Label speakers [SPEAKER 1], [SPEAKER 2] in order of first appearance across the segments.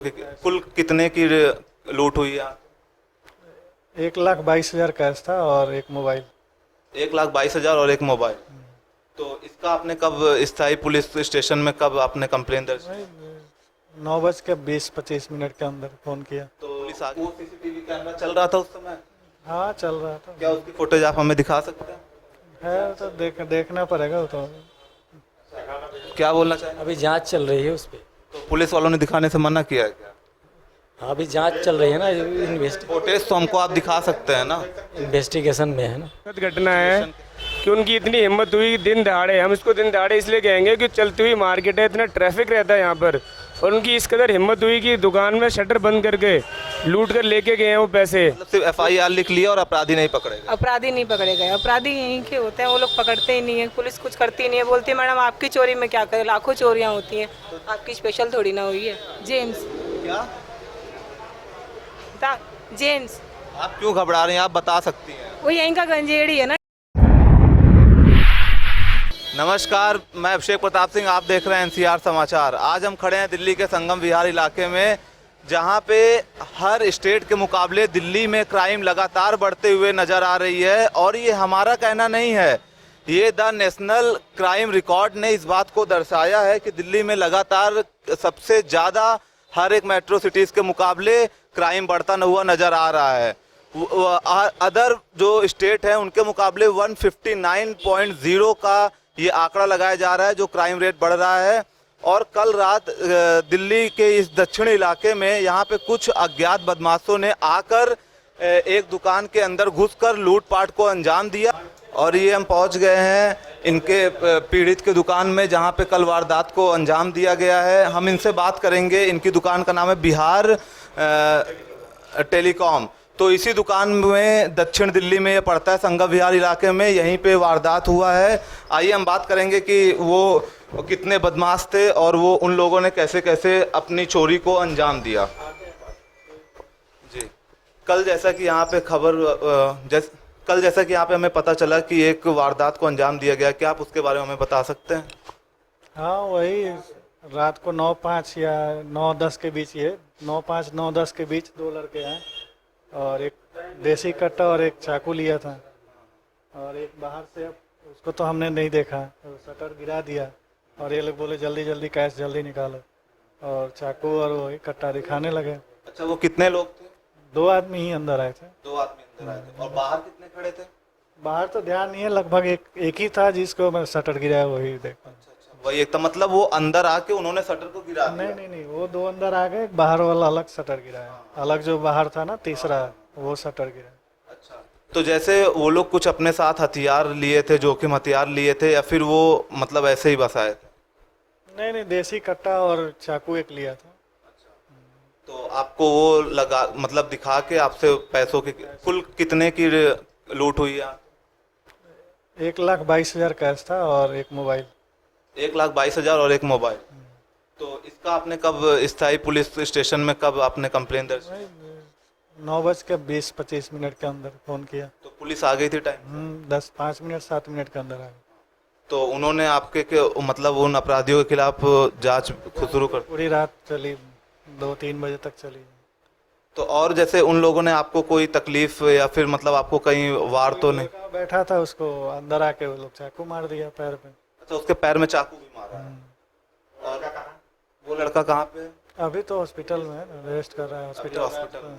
[SPEAKER 1] कुल कितने की लूट हुई है?
[SPEAKER 2] 1,22,000 कैश था और एक मोबाइल।
[SPEAKER 1] 1,22,000 और एक मोबाइल। तो इसका आपने कब स्थायी पुलिस स्टेशन में कब आपने कंप्लेन दर्ज की?
[SPEAKER 2] वही 9:20-25 के अंदर फ़ोन किया।
[SPEAKER 1] तो पुलिस आ गई? वो सीसीटीवी कैमरा चल रहा था उस समय?
[SPEAKER 2] हाँ, चल रहा था।
[SPEAKER 1] क्या उसकी फुटेज आप हमें दिखा सकते हैं?
[SPEAKER 2] है तो देखना पड़ेगा वो तो।
[SPEAKER 1] क्या बोलना चाहेंगे?
[SPEAKER 3] अभी जांच चल रही है उस पर।
[SPEAKER 1] तो पुलिस वालों ने दिखाने से मना किया है क्या?
[SPEAKER 3] हाँ, अभी जांच चल रही है ना,
[SPEAKER 1] फुटेज तो हमको आप दिखा सकते हैं ना?
[SPEAKER 3] इन्वेस्टिगेशन में है ना।
[SPEAKER 4] घटना है कि उनकी इतनी हिम्मत हुई दिन दहाड़े, हम इसको दिन दहाड़े इसलिए कहेंगे कि चलती हुई मार्केट है, इतना ट्रैफिक रहता है यहाँ पर, और उनकी इस कदर हिम्मत हुई कि दुकान में शटर बंद करके लूट कर लेके गए हैं वो पैसे।
[SPEAKER 1] मतलब सिर्फ FIR लिख लिया और अपराधी नहीं पकड़े गए?
[SPEAKER 5] अपराधी नहीं पकड़े गए। अपराधी यहीं के होते हैं, वो लोग पकड़ते ही नहीं है। पुलिस कुछ करती नहीं है, बोलती है मैडम आपकी चोरी में क्या करें, लाखों चोरियां होती हैं, आपकी स्पेशल थोड़ी ना हुई है। जेम्स
[SPEAKER 1] क्या?
[SPEAKER 5] जेम्स
[SPEAKER 1] आप क्यों घबरा रहे हैं? आप बता सकती हैं।
[SPEAKER 5] वो यहीं का गंजेड़ी है ना।
[SPEAKER 1] नमस्कार, मैं अभिषेक प्रताप सिंह, आप देख रहे हैं NCR समाचार। आज हम खड़े हैं दिल्ली के संगम विहार इलाके में, जहां पे हर स्टेट के मुकाबले दिल्ली में क्राइम लगातार बढ़ते हुए नज़र आ रही है। और ये हमारा कहना नहीं है, ये द नेशनल क्राइम रिकॉर्ड ने इस बात को दर्शाया है कि दिल्ली में लगातार सबसे ज़्यादा हर एक मेट्रो सिटीज़ के मुकाबले क्राइम बढ़ता हुआ नज़र आ रहा है। अदर जो स्टेट हैं उनके मुकाबले 159.0 का ये आंकड़ा लगाया जा रहा है, जो क्राइम रेट बढ़ रहा है। और कल रात दिल्ली के इस दक्षिणी इलाके में यहाँ पे कुछ अज्ञात बदमाशों ने आकर एक दुकान के अंदर घुसकर लूटपाट को अंजाम दिया। और ये हम पहुँच गए हैं इनके पीड़ित के दुकान में, जहाँ पे कल वारदात को अंजाम दिया गया है। हम इनसे बात करेंगे। इनकी दुकान का नाम है बिहार टेलीकॉम। तो इसी दुकान में दक्षिण दिल्ली में ये पड़ता है, संगम विहार इलाके में, यहीं पे वारदात हुआ है। आइए हम बात करेंगे कि वो कितने बदमाश थे और वो उन लोगों ने कैसे कैसे अपनी चोरी को अंजाम दिया। जी, कल जैसा कि यहाँ पे कल जैसा कि यहाँ पे हमें पता चला कि एक वारदात को अंजाम दिया गया, क्या आप उसके बारे में हमें बता सकते हैं?
[SPEAKER 2] हाँ, वही रात को 9:05 या 9:10 के बीच, ये 9:05 9:10 के बीच दो लड़के आए और एक देसी कट्टा और एक चाकू लिया था। और एक बाहर से, अब उसको तो हमने नहीं देखा, तो शटर गिरा दिया और ये लोग बोले जल्दी जल्दी कैश जल्दी निकालो, और चाकू और वही कट्टा दिखाने लगे।
[SPEAKER 1] अच्छा, वो कितने लोग थे?
[SPEAKER 2] 2 आदमी ही अंदर आए थे।
[SPEAKER 1] 2 आदमी अंदर आए थे। और बाहर कितने खड़े थे?
[SPEAKER 2] बाहर तो ध्यान नहीं है, लगभग एक ही था जिसको मैं शटर गिराया वही देखा।
[SPEAKER 1] वही एक, तो मतलब वो अंदर आके उन्होंने शटर को गिरा दिया?
[SPEAKER 2] नहीं, वो 2 अंदर आ गए, बाहर वाला अलग शटर गिराया, अलग जो बाहर था ना तीसरा, वो शटर गिरा।
[SPEAKER 1] अच्छा, तो जैसे वो लोग कुछ अपने साथ हथियार लिए थे, जोखिम हथियार लिए थे, या फिर वो मतलब ऐसे ही बस आए थे?
[SPEAKER 2] नहीं, देसी कट्टा और चाकू एक लिया था।
[SPEAKER 1] तो आपको वो लगा, मतलब दिखा के आपसे पैसों की कुल कितने की लूट हुई है?
[SPEAKER 2] 1,22,000 कैश था और एक मोबाइल।
[SPEAKER 1] 1,22,000 और एक मोबाइल। तो इसका आपने कब स्थायी पुलिस स्टेशन में कब आपने कंप्लेन दर्ज की?
[SPEAKER 2] 9:20-25 के अंदर फ़ोन किया।
[SPEAKER 1] तो पुलिस आ गई थी टाइम?
[SPEAKER 2] 5 मिनट 7 मिनट के अंदर आ गई।
[SPEAKER 1] तो उन्होंने आपके के मतलब उन अपराधियों के खिलाफ जांच शुरू कर?
[SPEAKER 2] पूरी रात चली, 2-3 बजे तक चली।
[SPEAKER 1] तो और जैसे उन लोगों ने आपको कोई तकलीफ या फिर मतलब आपको कहीं वार तो नहीं?
[SPEAKER 2] बैठा था, उसको अंदर आके वो लोग चाकू मार दिया पैर पे।
[SPEAKER 1] अच्छा, उसके पैर में चाकू भी मारा है। और वो लड़का कहाँ पे है?
[SPEAKER 2] अभी तो हॉस्पिटल में है, रेस्ट कर रहा है हॉस्पिटल में।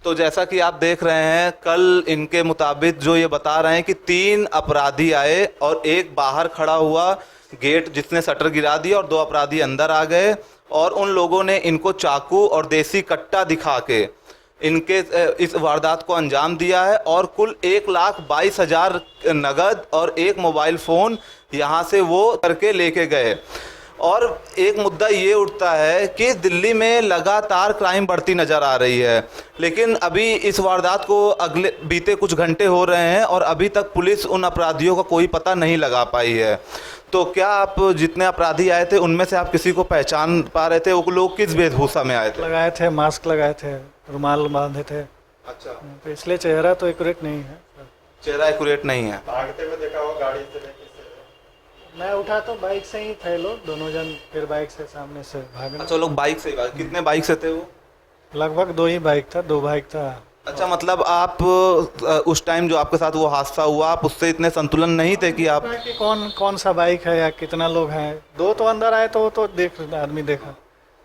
[SPEAKER 1] तो जैसा कि आप देख रहे हैं, कल इनके मुताबिक जो ये बता रहे हैं कि 3 अपराधी आए और एक बाहर खड़ा हुआ गेट जिसने शटर गिरा दिया, और 2 अपराधी अंदर आ गए और उन लोगों ने इनको चाकू और देसी कट्टा दिखा के इनके इस वारदात को अंजाम दिया है। और कुल 1,22,000 नगद और एक मोबाइल फ़ोन यहाँ से वो करके लेके गए। और एक मुद्दा ये उठता है कि दिल्ली में लगातार क्राइम बढ़ती नज़र आ रही है, लेकिन अभी इस वारदात को बीते कुछ घंटे हो रहे हैं और अभी तक पुलिस उन अपराधियों का कोई पता नहीं लगा पाई है। तो क्या आप जितने अपराधी आए थे उनमें से आप किसी को पहचान पा रहे थे? वो लोग किस वेशभूषा में आए थे?
[SPEAKER 2] लगाए थे, मास्क लगाए थे, रुमाल बांधे थे।
[SPEAKER 1] अच्छा,
[SPEAKER 2] तो इसलिए चेहरा तो एक्यूरेट नहीं है।
[SPEAKER 1] चेहरा एक्यूरेट नहीं है।
[SPEAKER 6] भागते हुए देखा हुआ गाड़ी से?
[SPEAKER 2] मैं उठा तो बाइक से ही थे लोग दोनों जन, फिर बाइक से सामने से भागना।
[SPEAKER 1] अच्छा, लोग बाइक से कितने बाइक से थे वो?
[SPEAKER 2] लगभग 2 ही बाइक था, 2 बाइक था।
[SPEAKER 1] अच्छा, मतलब आप उस टाइम जो आपके साथ वो हादसा हुआ, आप उससे इतने संतुलन नहीं थे कि आप
[SPEAKER 2] कि कौन सा बाइक है या कितना लोग हैं। 2 तो अंदर आए तो वो तो आदमी देखा,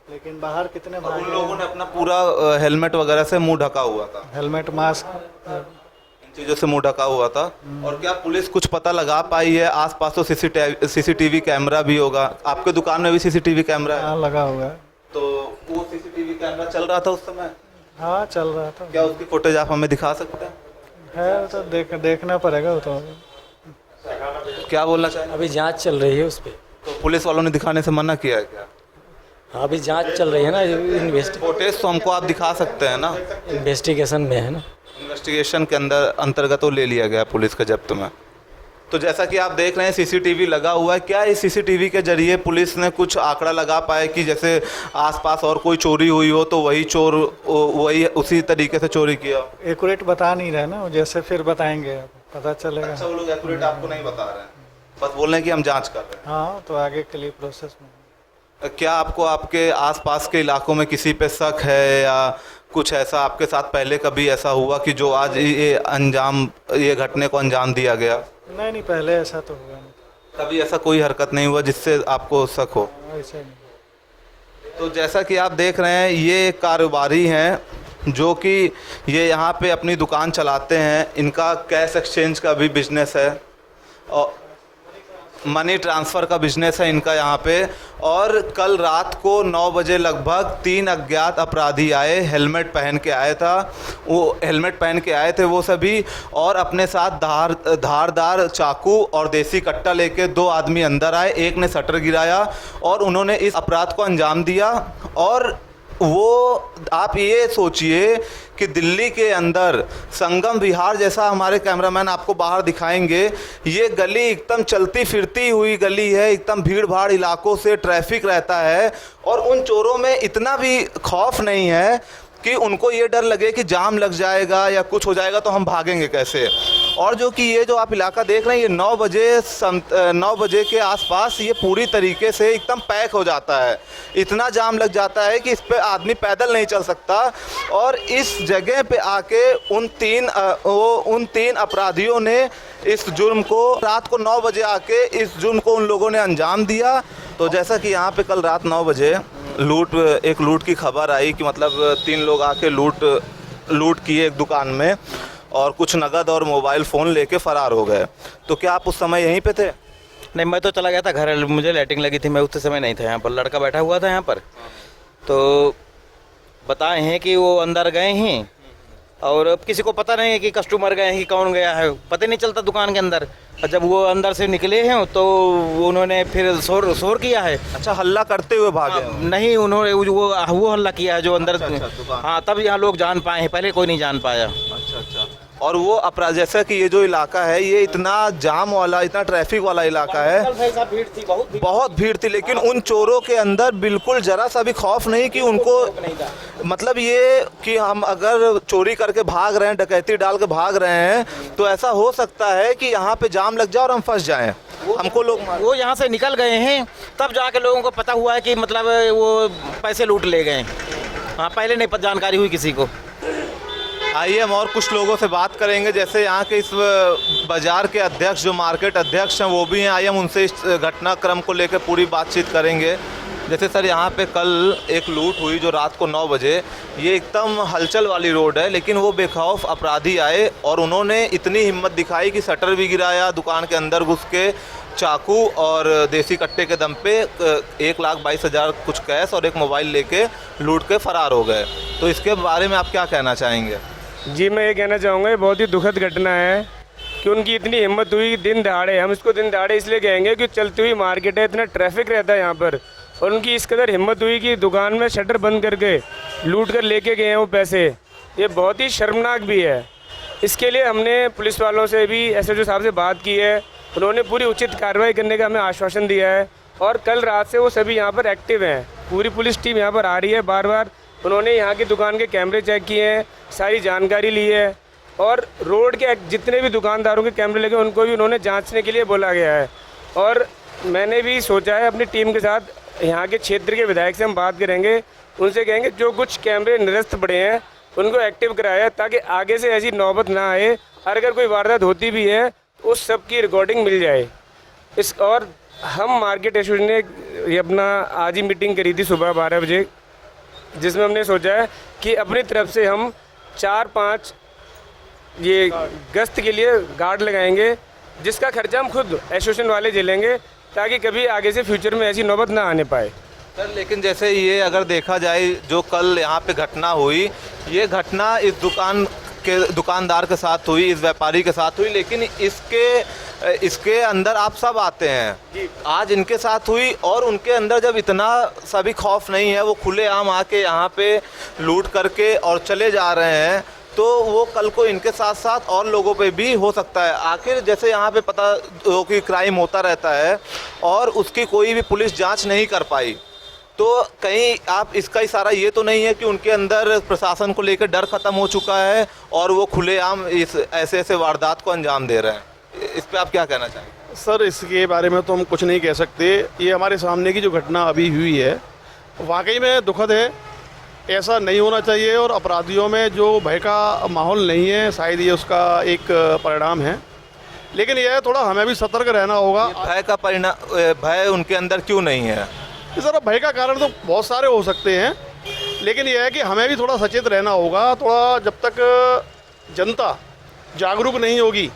[SPEAKER 2] लेकिन बाहर कितने
[SPEAKER 1] उन
[SPEAKER 2] भागे।
[SPEAKER 1] लोगों ने अपना पूरा हेलमेट वगैरह से मुंह ढका हुआ था,
[SPEAKER 2] हेलमेट, मास्क,
[SPEAKER 1] इन चीज़ों से मुंह ढका हुआ था। और क्या पुलिस कुछ पता लगा पाई है? आसपास तो सीसीटीवी कैमरा भी होगा, आपके दुकान में भी सीसीटीवी कैमरा है?
[SPEAKER 2] हाँ लगा हुआ है।
[SPEAKER 1] तो वो सीसीटीवी कैमरा चल रहा था उस समय?
[SPEAKER 2] हाँ चल रहा था।
[SPEAKER 1] क्या उसकी फुटेज आप हमें दिखा सकते हैं?
[SPEAKER 2] है तो देखना पड़ेगा वो तो।
[SPEAKER 1] क्या बोलना चाहेंगे?
[SPEAKER 3] अभी जांच चल रही है उस पर।
[SPEAKER 1] तो पुलिस वालों ने दिखाने से मना किया है क्या?
[SPEAKER 3] हाँ, अभी जांच चल रही है ना,
[SPEAKER 1] फुटेज तो हमको आप दिखा सकते हैं ना?
[SPEAKER 3] इन्वेस्टिगेशन में है ना।
[SPEAKER 1] इन्वेस्टिगेशन के अंतर्गत वो ले लिया गया पुलिस के जब्त में। तो जैसा कि आप देख रहे हैं सीसीटीवी लगा हुआ है। क्या इस सीसीटीवी के जरिए पुलिस ने कुछ आंकड़ा लगा पाए कि जैसे आसपास और कोई चोरी हुई हो तो वही चोर वही उसी तरीके से चोरी किया हो?
[SPEAKER 2] एक्यूरेट बता नहीं रहे ना, जैसे फिर बताएंगे, पता चलेगा।
[SPEAKER 1] अच्छा, वो लोग एक्यूरेट आपको नहीं बता रहे हैं, बस बोल रहे हैं कि हम जांच कर रहे हैं।
[SPEAKER 2] हाँ तो आगे के लिए प्रोसेस में।
[SPEAKER 1] क्या आपको आपके आसपास के इलाकों में किसी पे शक है या कुछ ऐसा आपके साथ पहले कभी ऐसा हुआ कि जो आज ये घटने को अंजाम दिया गया?
[SPEAKER 2] नहीं, पहले ऐसा तो हुआ नहीं।
[SPEAKER 1] कभी ऐसा कोई हरकत नहीं हुआ जिससे आपको शक हो?
[SPEAKER 2] ऐसा नहीं।
[SPEAKER 1] तो जैसा कि आप देख रहे हैं, ये एक कारोबारी हैं जो कि ये यहाँ पे अपनी दुकान चलाते हैं। इनका कैश एक्सचेंज का भी बिजनेस है और मनी ट्रांसफ़र का बिजनेस है इनका यहाँ पे। और कल रात को 9 बजे लगभग 3 अज्ञात अपराधी आए, हेलमेट पहन के आया था वो, हेलमेट पहन के आए थे वो सभी, और अपने साथ धारदार चाकू और देसी कट्टा लेके 2 आदमी अंदर आए। एक ने शटर गिराया और उन्होंने इस अपराध को अंजाम दिया। और वो आप ये सोचिए कि दिल्ली के अंदर संगम विहार जैसा, हमारे कैमरामैन आपको बाहर दिखाएंगे, ये गली एकदम चलती फिरती हुई गली है, एकदम भीड़ भाड़ इलाकों से ट्रैफिक रहता है। और उन चोरों में इतना भी खौफ नहीं है कि उनको ये डर लगे कि जाम लग जाएगा या कुछ हो जाएगा तो हम भागेंगे कैसे। और जो कि ये जो आप इलाका देख रहे हैं, ये 9 बजे के आसपास ये पूरी तरीके से एकदम पैक हो जाता है। इतना जाम लग जाता है कि इस पे आदमी पैदल नहीं चल सकता। और इस जगह पे आके उन तीन अपराधियों ने इस जुर्म को रात को 9 बजे आके इस जुर्म को उन लोगों ने अंजाम दिया। तो जैसा कि यहाँ पे कल रात 9 बजे एक लूट की खबर आई कि मतलब 3 लोग आके लूट किए एक दुकान में और कुछ नगद और मोबाइल फ़ोन लेके फ़रार हो गए। तो क्या आप उस समय यहीं पे थे?
[SPEAKER 6] नहीं, मैं तो चला गया था घर, मुझे लाइटिंग लगी थी, मैं उस समय नहीं था यहाँ पर, लड़का बैठा हुआ था यहाँ पर। तो बताए हैं कि वो अंदर गए हैं और अब किसी को पता नहीं है कि कस्टमर गए हैं कि कौन गया है, पता नहीं चलता दुकान के अंदर। और जब वो अंदर से निकले हैं तो उन्होंने फिर शोर किया है।
[SPEAKER 1] अच्छा, हल्ला करते हुए भागे?
[SPEAKER 6] नहीं, उन्होंने वो हल्ला किया है जो अंदर।
[SPEAKER 1] अच्छा,
[SPEAKER 6] हाँ, तब यहाँ लोग जान पाए हैं, पहले कोई नहीं जान पाया।
[SPEAKER 1] अच्छा। और वो अपराध, जैसा कि ये जो इलाका है ये इतना जाम वाला, इतना ट्रैफिक वाला इलाका है,
[SPEAKER 6] भीड़ थी,
[SPEAKER 1] बहुत भीड़ थी, लेकिन उन चोरों के अंदर बिल्कुल जरा सा भी खौफ नहीं कि उनको, मतलब ये कि हम अगर चोरी करके भाग रहे हैं, डकैती डाल के भाग रहे हैं, तो ऐसा हो सकता है कि यहाँ पे जाम लग जाए और हम फंस जाएं, हमको लोग
[SPEAKER 6] वो यहाँ से निकल गए हैं, तब जाके लोगों को पता हुआ है कि मतलब वो पैसे लूट ले गए। हाँ, पहले नहीं जानकारी हुई किसी को।
[SPEAKER 1] आइए हम और कुछ लोगों से बात करेंगे, जैसे यहाँ के इस बाज़ार के अध्यक्ष, जो मार्केट अध्यक्ष हैं, वो भी हैं। आइए हम उनसे इस घटनाक्रम को लेकर पूरी बातचीत करेंगे। जैसे सर, यहाँ पे कल एक लूट हुई जो रात को 9 बजे, ये एकदम हलचल वाली रोड है, लेकिन वो बेखौफ अपराधी आए और उन्होंने इतनी हिम्मत दिखाई कि शटर भी गिराया, दुकान के अंदर घुस के चाकू और देसी कट्टे के दम पे 1,22,000 कुछ कैश और एक मोबाइल लेके लूट के फ़रार हो गए। तो इसके बारे में आप क्या कहना चाहेंगे?
[SPEAKER 4] जी, मैं ये कहना चाहूँगा, ये बहुत ही दुखद घटना है कि उनकी इतनी हिम्मत हुई दिन दहाड़े, हम इसको दिन दहाड़े इसलिए कहेंगे कि चलती हुई मार्केट है, इतना ट्रैफिक रहता है यहाँ पर, और उनकी इस कदर हिम्मत हुई कि दुकान में शटर बंद करके लूट कर लेके गए हैं वो पैसे। ये बहुत ही शर्मनाक भी है। इसके लिए हमने पुलिस वालों से भी, एसएचओ साहब से बात की है, उन्होंने पूरी उचित कार्रवाई करने का हमें आश्वासन दिया है। और कल रात से वो सभी यहाँ पर एक्टिव हैं, पूरी पुलिस टीम यहाँ पर आ रही है बार। उन्होंने यहाँ की दुकान के कैमरे चेक किए हैं, सारी जानकारी ली है, और रोड के जितने भी दुकानदारों के कैमरे लगे उनको भी उन्होंने जांचने के लिए बोला गया है। और मैंने भी सोचा है अपनी टीम के साथ, यहाँ के क्षेत्र के विधायक से हम बात करेंगे, उनसे कहेंगे जो कुछ कैमरे निरस्त पड़े हैं उनको एक्टिव कराया, ताकि आगे से ऐसी नौबत ना आए। और अगर कोई वारदात होती भी है तो उस सब की रिकॉर्डिंग मिल जाए। और हम मार्केट एसोसिएशन ने ये अपना आज ही मीटिंग करी थी सुबह 12 बजे, जिसमें हमने सोचा है कि अपनी तरफ से हम 4-5 ये गश्त के लिए गार्ड लगाएंगे, जिसका खर्चा हम खुद एसोसिएशन वाले झेलेंगे, ताकि कभी आगे से फ्यूचर में ऐसी नौबत ना आने पाए।
[SPEAKER 1] सर लेकिन जैसे ये अगर देखा जाए जो कल यहाँ पे घटना हुई, ये घटना इस दुकानदार के साथ हुई, इस व्यापारी के साथ हुई, लेकिन इसके अंदर आप सब आते हैं। आज इनके साथ हुई और उनके अंदर जब इतना सा भी खौफ नहीं है, वो खुलेआम आके यहाँ पे लूट करके और चले जा रहे हैं, तो वो कल को इनके साथ साथ और लोगों पे भी हो सकता है। आखिर जैसे यहाँ पे पता हो कि क्राइम होता रहता है और उसकी कोई भी पुलिस जांच नहीं कर पाई, तो कहीं आप इसका इशारा ये तो नहीं है कि उनके अंदर प्रशासन को लेकर डर खत्म हो चुका है और वो खुलेआम इस ऐसे वारदात को अंजाम दे रहे हैं? इस पे आप क्या कहना चाहेंगे?
[SPEAKER 7] सर इसके बारे में तो हम कुछ नहीं कह सकते। ये हमारे सामने की जो घटना अभी हुई है वाकई में दुखद है, ऐसा नहीं होना चाहिए। और अपराधियों में जो भय का माहौल नहीं है, शायद ये उसका एक परिणाम है। लेकिन यह थोड़ा हमें भी सतर्क रहना होगा।
[SPEAKER 1] भय का परिणाम, भय उनके अंदर क्यों नहीं है?
[SPEAKER 7] सर भय का कारण तो बहुत सारे हो सकते हैं, लेकिन यह है कि हमें भी थोड़ा सचेत रहना होगा। थोड़ा जब तक जनता जागरूक नहीं होगी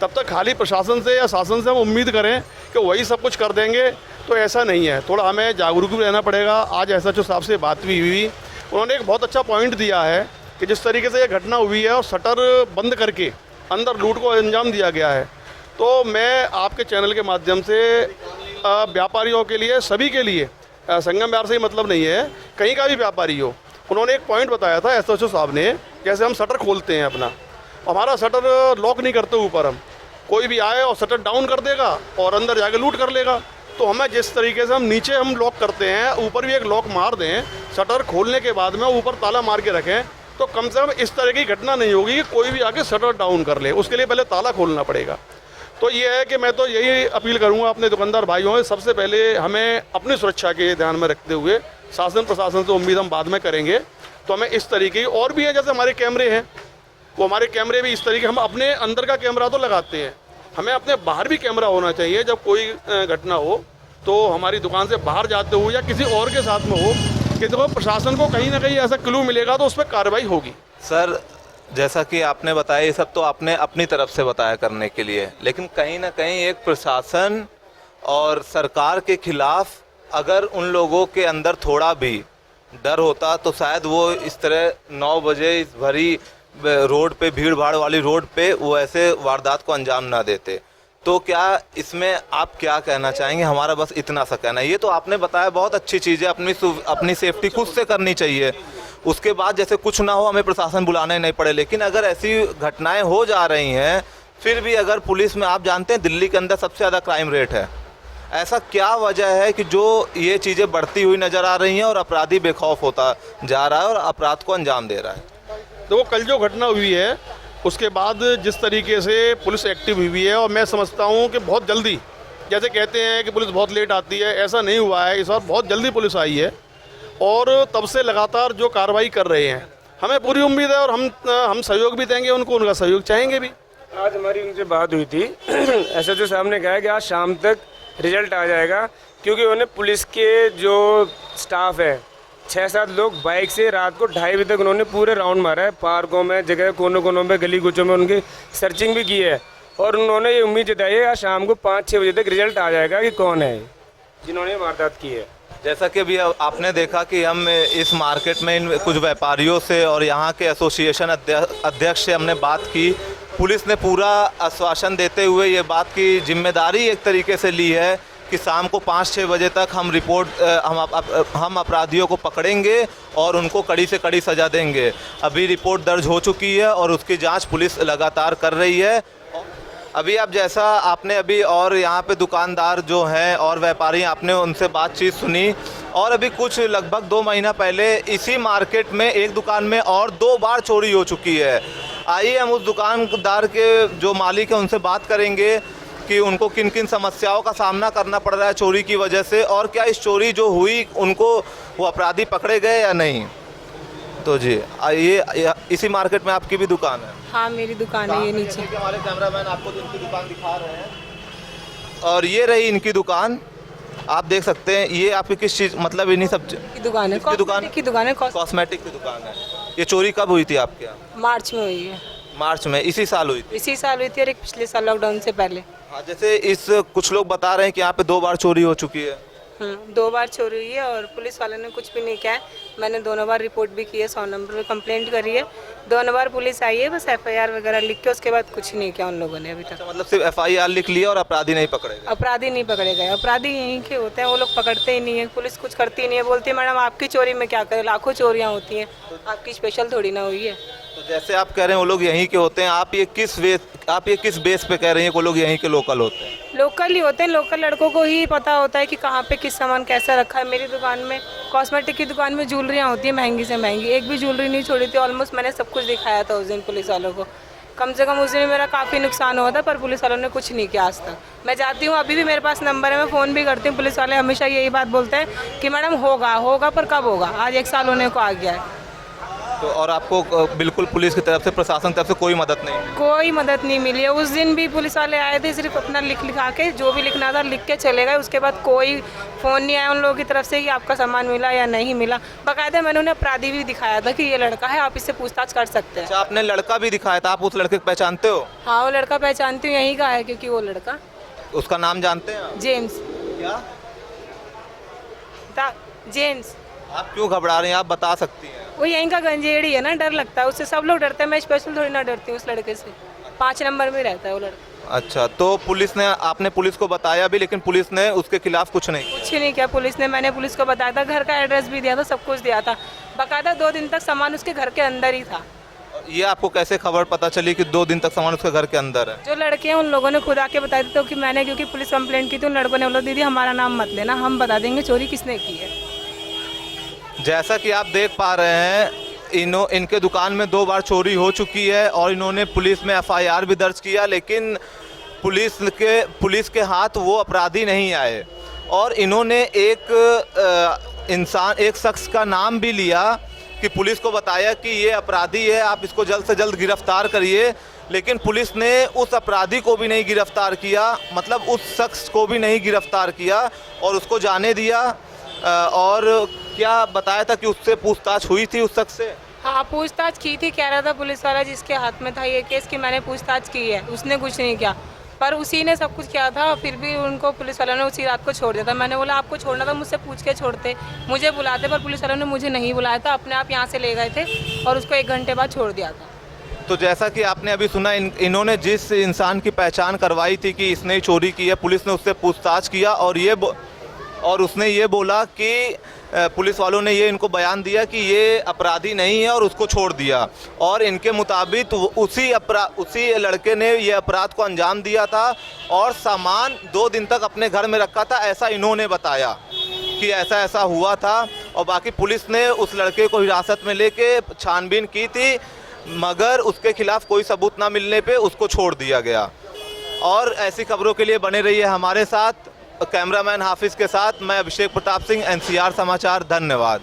[SPEAKER 7] तब तक खाली प्रशासन से या शासन से हम उम्मीद करें कि वही सब कुछ कर देंगे, तो ऐसा नहीं है। थोड़ा हमें जागरूक भी रहना पड़ेगा। आज एसएचओ साहब से बात भी हुई, उन्होंने एक बहुत अच्छा पॉइंट दिया है कि जिस तरीके से ये घटना हुई है और शटर बंद करके अंदर लूट को अंजाम दिया गया है, तो मैं आपके चैनल के माध्यम से व्यापारियों के लिए, सभी के लिए, संगम बिहार से ही मतलब नहीं है, कहीं का भी व्यापारी हो, उन्होंने एक पॉइंट बताया था एसएचओ साहब ने, जैसे हम शटर खोलते हैं अपना, हमारा शटर लॉक नहीं करते ऊपर, हम कोई भी आए और शटर डाउन कर देगा और अंदर जाके लूट कर लेगा। तो हमें जिस तरीके से हम नीचे हम लॉक करते हैं, ऊपर भी एक लॉक मार दें, शटर खोलने के बाद में ऊपर ताला मार के रखें, तो कम से कम इस तरह की घटना नहीं होगी कि कोई भी आके शटर डाउन कर ले। उसके लिए पहले ताला खोलना पड़ेगा। तो ये है कि मैं तो यही अपील करूँगा अपने दुकानदार भाइयों से, सबसे पहले हमें अपनी सुरक्षा के ध्यान में रखते हुए, शासन प्रशासन से उम्मीद हम बाद में करेंगे, तो हमें इस तरीके की और भी है, जैसे हमारे कैमरे हैं, वो हमारे कैमरे भी इस तरीके, हम अपने अंदर का कैमरा तो लगाते हैं, हमें अपने बाहर भी कैमरा होना चाहिए। जब कोई घटना हो तो हमारी दुकान से बाहर जाते हो या किसी और के साथ में हो, कि देखो प्रशासन को कहीं ना कहीं ऐसा क्लू मिलेगा तो उस पर कार्रवाई होगी।
[SPEAKER 1] सर जैसा कि आपने बताया, ये सब तो आपने अपनी तरफ से बताया करने के लिए, लेकिन कहीं ना कहीं एक प्रशासन और सरकार के खिलाफ अगर उन लोगों के अंदर थोड़ा भी डर होता तो शायद वो इस तरह 9 बजे इस भरी रोड पे, भीड़ भाड़ वाली रोड पे, वो ऐसे वारदात को अंजाम ना देते। तो क्या इसमें आप क्या कहना चाहेंगे? हमारा बस इतना सा कहना है। ये तो आपने बताया बहुत अच्छी चीज़ है, अपनी सेफ्टी खुद से करनी चाहिए, उसके बाद जैसे कुछ ना हो हमें प्रशासन बुलाना ही नहीं पड़े। लेकिन अगर ऐसी घटनाएं हो जा रही हैं, फिर भी अगर पुलिस में, आप जानते हैं दिल्ली के अंदर सबसे ज़्यादा क्राइम रेट है, ऐसा क्या वजह है कि जो ये चीज़ें बढ़ती हुई नज़र आ रही हैं और अपराधी बेखौफ होता जा रहा है और अपराध को अंजाम दे रहा है?
[SPEAKER 7] देखो कल जो घटना हुई है उसके बाद जिस तरीके से पुलिस एक्टिव हुई है, और मैं समझता हूँ कि बहुत जल्दी, जैसे कहते हैं कि पुलिस बहुत लेट आती है, ऐसा नहीं हुआ है, इस बार बहुत जल्दी पुलिस आई है और तब से लगातार जो कार्रवाई कर रहे हैं, हमें पूरी उम्मीद है और हम सहयोग भी देंगे उनको, उनका सहयोग चाहेंगे भी।
[SPEAKER 4] आज हमारी उनसे बात हुई थी, एसएचओ साहब ने कहा कि आज शाम तक रिजल्ट आ जाएगा, क्योंकि उन्हें पुलिस के जो स्टाफ है 6-7 लोग बाइक से रात को 2:30 बजे तक उन्होंने पूरे राउंड मारा है, पार्कों में, जगह कोनों कोनों में, गली गुचों में उनकी सर्चिंग भी की है। और उन्होंने ये उम्मीद जताई है आज शाम को 5-6 बजे तक रिजल्ट आ जाएगा कि कौन है जिन्होंने वारदात की है।
[SPEAKER 1] जैसा कि अभी आपने देखा कि हम इस मार्केट में इन कुछ व्यापारियों से और यहाँ के एसोसिएशन अध्यक्ष से हमने बात की। पुलिस ने पूरा आश्वासन देते हुए ये बात की जिम्मेदारी एक तरीके से ली है कि शाम को 5-6 बजे तक हम अपराधियों को पकड़ेंगे और उनको कड़ी से कड़ी सज़ा देंगे। अभी रिपोर्ट दर्ज हो चुकी है और उसकी जांच पुलिस लगातार कर रही है। अभी आप जैसा आपने अभी और यहाँ पे दुकानदार जो हैं और व्यापारी, आपने उनसे बातचीत सुनी, और अभी कुछ लगभग 2 महीना पहले इसी मार्केट में एक दुकान में और 2 बार चोरी हो चुकी है। आइए हम उस दुकानदार के जो मालिक हैं उनसे बात करेंगे कि उनको किन किन समस्याओं का सामना करना पड़ रहा है चोरी की वजह से, और क्या इस चोरी जो हुई उनको वो अपराधी पकड़े गए या नहीं। तो जी ये इसी मार्केट में आपकी भी दुकान है?
[SPEAKER 5] हाँ मेरी दुकान है ये नीचे।
[SPEAKER 1] हमारे कैमरामैन आपको इनकी दुकान दिखा रहे हैं, और ये रही इनकी दुकान। आप देख सकते हैं ये आपकी किस चीज़, मतलब इन्हीं सब
[SPEAKER 5] की दुकान है,
[SPEAKER 1] किसकी दुकान?
[SPEAKER 5] की दुकान है,
[SPEAKER 1] कॉस्मेटिक की दुकान है। ये चोरी कब हुई थी आपके यहाँ?
[SPEAKER 5] मार्च में हुई है।
[SPEAKER 1] मार्च में, इसी साल हुई थी?
[SPEAKER 5] इसी साल हुई थी और एक पिछले साल लॉकडाउन से पहले।
[SPEAKER 1] हाँ, जैसे इस कुछ लोग बता रहे हैं कि यहाँ पे 2 बार चोरी हो चुकी है।
[SPEAKER 5] 2 बार चोरी हुई है और पुलिस वाले ने कुछ भी नहीं किया है। मैंने दोनों बार रिपोर्ट भी की है, 100 नंबर पे कंप्लेंट करी है, दोनों बार पुलिस आई है, बस FIR वगैरह लिख के उसके बाद कुछ नहीं किया उन लोगों ने अभी तक।
[SPEAKER 1] अच्छा, मतलब सिर्फ FIR लिख लिया और अपराधी नहीं पकड़े गए? अपराधी
[SPEAKER 5] नहीं पकड़े गए, अपराधी यहीं के होते हैं, वो लोग पकड़ते ही नहीं है, पुलिस कुछ करती नहीं है, बोलती है मैडम आपकी चोरी में क्या करें, लाखों चोरियाँ होती हैं, आपकी स्पेशल थोड़ी ना हुई है।
[SPEAKER 1] तो जैसे आप कह रहे हैं वो लोग यहीं के होते हैं, आप ये किस बेस पे कह रही हैं वो लोग यहीं के लोकल होते हैं?
[SPEAKER 5] लोकल ही होते हैं, लोकल लड़कों को ही पता होता है कि कहाँ पे किस सामान कैसा रखा है। मेरी दुकान में, कॉस्मेटिक की दुकान में ज्वेलरियाँ होती है महंगी से महंगी, एक भी ज्वेलरी नहीं छोड़ी थी। ऑलमोस्ट मैंने सब कुछ दिखाया था उस दिन पुलिस वालों को, कम से कम उस दिन मेरा काफ़ी नुकसान हुआ था, पर पुलिस वालों ने कुछ नहीं किया आज तक। मैं जाती हूँ, अभी भी मेरे पास नंबर है, मैं फ़ोन भी करती हूँ, पुलिस वाले हमेशा यही बात बोलते हैं कि मैडम होगा पर कब होगा, आज 1 साल होने को आ गया है।
[SPEAKER 1] तो और आपको बिल्कुल पुलिस की तरफ से, प्रशासन की तरफ से कोई मदद नहीं मिली?
[SPEAKER 5] कोई मदद नहीं मिली है। उस दिन भी पुलिस वाले आए थे, सिर्फ अपना लिखा के जो भी लिखना था लिख के चले गए, उसके बाद कोई फ़ोन नहीं आया उन लोगों की तरफ से कि आपका सामान मिला या नहीं मिला। बाकायदा मैंने उन्हें अपराधी भी दिखाया था कि ये लड़का है, आप इससे पूछताछ कर सकते हैं।
[SPEAKER 1] अच्छा, आपने लड़का भी दिखाया था, आप उस लड़के को पहचानते हो?
[SPEAKER 5] हाँ वो लड़का पहचानती हूँ, यहीं का है, क्योंकि वो लड़का,
[SPEAKER 1] उसका नाम जानते हैं आप?
[SPEAKER 5] जेम्स।
[SPEAKER 1] क्या?
[SPEAKER 5] जेम्स।
[SPEAKER 1] आप क्यों घबरा रही हैं, आप बता सकती हैं?
[SPEAKER 5] वो यहीं का गंजेड़ी है ना, डर लगता है उससे, सब लोग डरते हैं, मैं स्पेशल थोड़ी ना डरती हूँ उस लड़के से। 5 नंबर में रहता है वो लड़का।
[SPEAKER 1] अच्छा, तो पुलिस ने, आपने पुलिस को बताया भी, लेकिन पुलिस ने उसके खिलाफ कुछ नहीं
[SPEAKER 5] किया पुलिस ने। मैंने पुलिस को बताया था, घर का एड्रेस भी दिया था, सब कुछ दिया था, बाकायदा 2 दिन तक सामान उसके घर के अंदर ही था।
[SPEAKER 1] ये आपको कैसे खबर पता चली कि 2 दिन तक सामान उसके घर के अंदर है?
[SPEAKER 5] जो लड़के हैं उन लोगों ने खुद आके बताया था, कि मैंने क्योंकि पुलिस कंप्लेंट की थी, उन लड़कों ने बोला दीदी हमारा नाम मत लेना, हम बता देंगे चोरी किसने की है।
[SPEAKER 1] जैसा कि आप देख पा रहे हैं, इनके दुकान में 2 बार चोरी हो चुकी है और इन्होंने पुलिस में FIR भी दर्ज किया, लेकिन पुलिस के हाथ वो अपराधी नहीं आए। और इन्होंने एक शख्स का नाम भी लिया कि पुलिस को बताया कि ये अपराधी है, आप इसको जल्द से जल्द गिरफ्तार करिए, लेकिन पुलिस ने उस अपराधी को भी नहीं गिरफ्तार किया, मतलब उस शख्स को भी नहीं गिरफ्तार किया और उसको जाने दिया। और क्या बताया था कि उससे पूछताछ हुई थी उस शख्स से?
[SPEAKER 5] हाँ पूछताछ की थी, कह रहा था पुलिस वाला जिसके हाथ में था ये केस कि मैंने पूछताछ की है, उसने कुछ नहीं किया, पर उसी ने सब कुछ किया था। फिर भी उनको पुलिस वालों ने उसी रात को छोड़ दिया था। मैंने बोला आपको छोड़ना था मुझसे पूछ के छोड़ते, मुझे बुलाते, पर पुलिस वालों ने मुझे नहीं बुलाया था, अपने आप यहाँ से ले गए थे और उसको 1 घंटे बाद छोड़ दिया था।
[SPEAKER 1] तो जैसा कि आपने अभी सुना, इन्होंने जिस इंसान की पहचान करवाई थी कि इसने चोरी की है, पुलिस ने उससे पूछताछ किया और उसने ये बोला कि पुलिस वालों ने ये इनको बयान दिया कि ये अपराधी नहीं है और उसको छोड़ दिया। और इनके मुताबिक उसी लड़के ने ये अपराध को अंजाम दिया था और सामान 2 दिन तक अपने घर में रखा था, ऐसा इन्होंने बताया कि ऐसा हुआ था। और बाकी पुलिस ने उस लड़के को हिरासत में लेके छानबीन की थी, मगर उसके खिलाफ कोई सबूत ना मिलने पे उसको छोड़ दिया गया। और ऐसी खबरों के लिए बने रहिए हमारे साथ। कैमरामैन हाफिज़ के साथ मैं अभिषेक प्रताप सिंह, NCR समाचार। धन्यवाद।